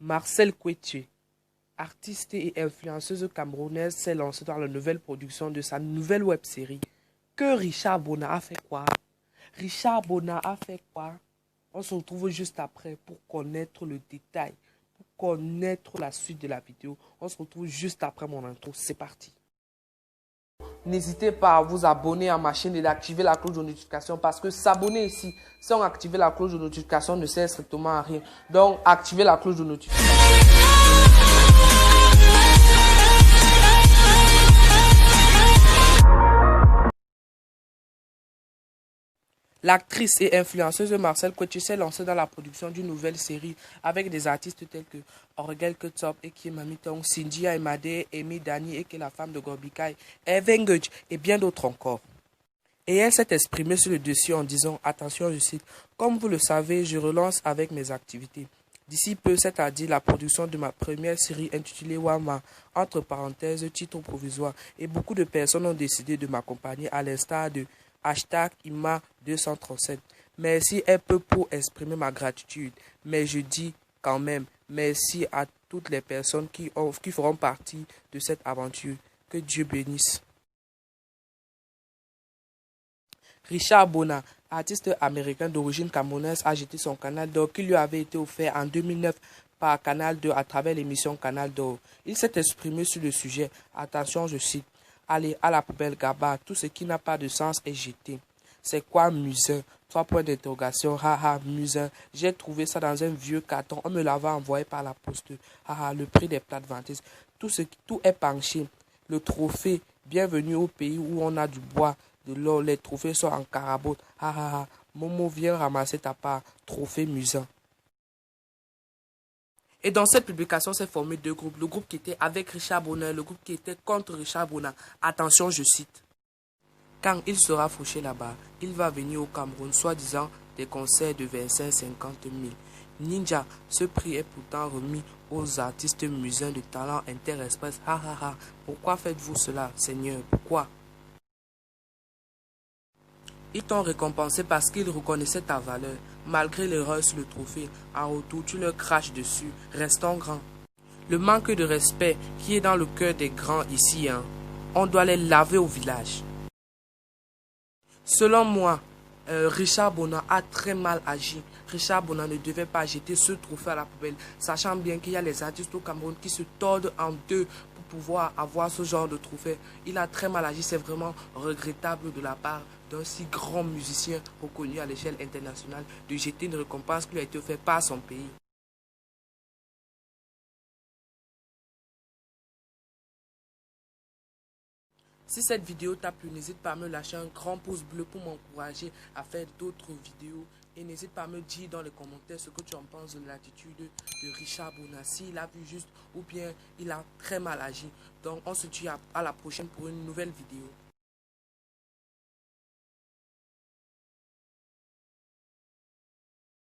Marcel Quetché, artiste et influenceuse camerounaise, s'est lancée dans la nouvelle production de sa nouvelle web-série. Que Richard Bona a fait quoi? Richard Bona a fait quoi? On se retrouve juste après pour connaître le détail, pour connaître la suite de la vidéo. On se retrouve juste après mon intro. C'est parti. N'hésitez pas à vous abonner à ma chaîne et d'activer la cloche de notification parce que s'abonner ici, sans activer la cloche de notification, ne sert strictement à rien. Donc, activez la cloche de notification. L'actrice et influenceuse Marcel Quetché s'est lancée dans la production d'une nouvelle série avec des artistes tels que Orgel Ketop, Eki Mamitong, Cindy Aimade, Amy Dani, Eki la femme de Gorbikai, Evengej et bien d'autres encore. Et elle s'est exprimée sur le dossier en disant, attention, je cite, comme vous le savez, je relance avec mes activités. D'ici peu, c'est-à-dire la production de ma première série intitulée Wama, entre parenthèses, titre provisoire, et beaucoup de personnes ont décidé de m'accompagner à l'instar de #IMA237. Merci un peu pour exprimer ma gratitude, mais je dis quand même merci à toutes les personnes qui feront partie de cette aventure. Que Dieu bénisse. Richard Bona, artiste américain d'origine camerounaise, a jeté son Canal d'Or qui lui avait été offert en 2009 par Canal 2 à travers l'émission Canal d'Or. Il s'est exprimé sur le sujet. Attention, je cite. Allez, à la poubelle Gaba, tout ce qui n'a pas de sens est jeté. C'est quoi musin? 3 points d'interrogation. Haha, musin. J'ai trouvé ça dans un vieux carton. On me l'avait envoyé par la poste. Haha, le prix des plates-ventes. Tout est penché. Le trophée, bienvenue au pays où on a du bois, de l'or. Les trophées sont en carabote. Haha, Momo, viens ramasser ta part. Trophée musin. Et dans cette publication, s'est formé 2 groupes. Le groupe qui était avec Richard Bona et le groupe qui était contre Richard Bona. Attention, je cite. Quand il sera fauché là-bas, il va venir au Cameroun, soi-disant des concerts de 25-50 000. Ninja, ce prix est pourtant remis aux artistes musins de talent Interexpress. Ha ha ha. Pourquoi faites-vous cela, Seigneur? Pourquoi? Ils t'ont récompensé parce qu'ils reconnaissaient ta valeur. Malgré l'erreur sur le trophée, en retour, tu leur craches dessus. Restons grands. Le manque de respect qui est dans le cœur des grands ici, on doit les laver au village. Selon moi, Richard Bona a très mal agi. Richard Bona ne devait pas jeter ce trophée à la poubelle, sachant bien qu'il y a les artistes au Cameroun qui se tordent en deux pour pouvoir avoir ce genre de trophée. Il a très mal agi, c'est vraiment regrettable de la part d'un si grand musicien reconnu à l'échelle internationale de jeter une récompense qui lui a été offerte par son pays. Si cette vidéo t'a plu, n'hésite pas à me lâcher un grand pouce bleu pour m'encourager à faire d'autres vidéos. Et n'hésite pas à me dire dans les commentaires ce que tu en penses de l'attitude de Richard Bona. S'il a vu juste ou bien il a très mal agi. Donc on se dit à la prochaine pour une nouvelle vidéo.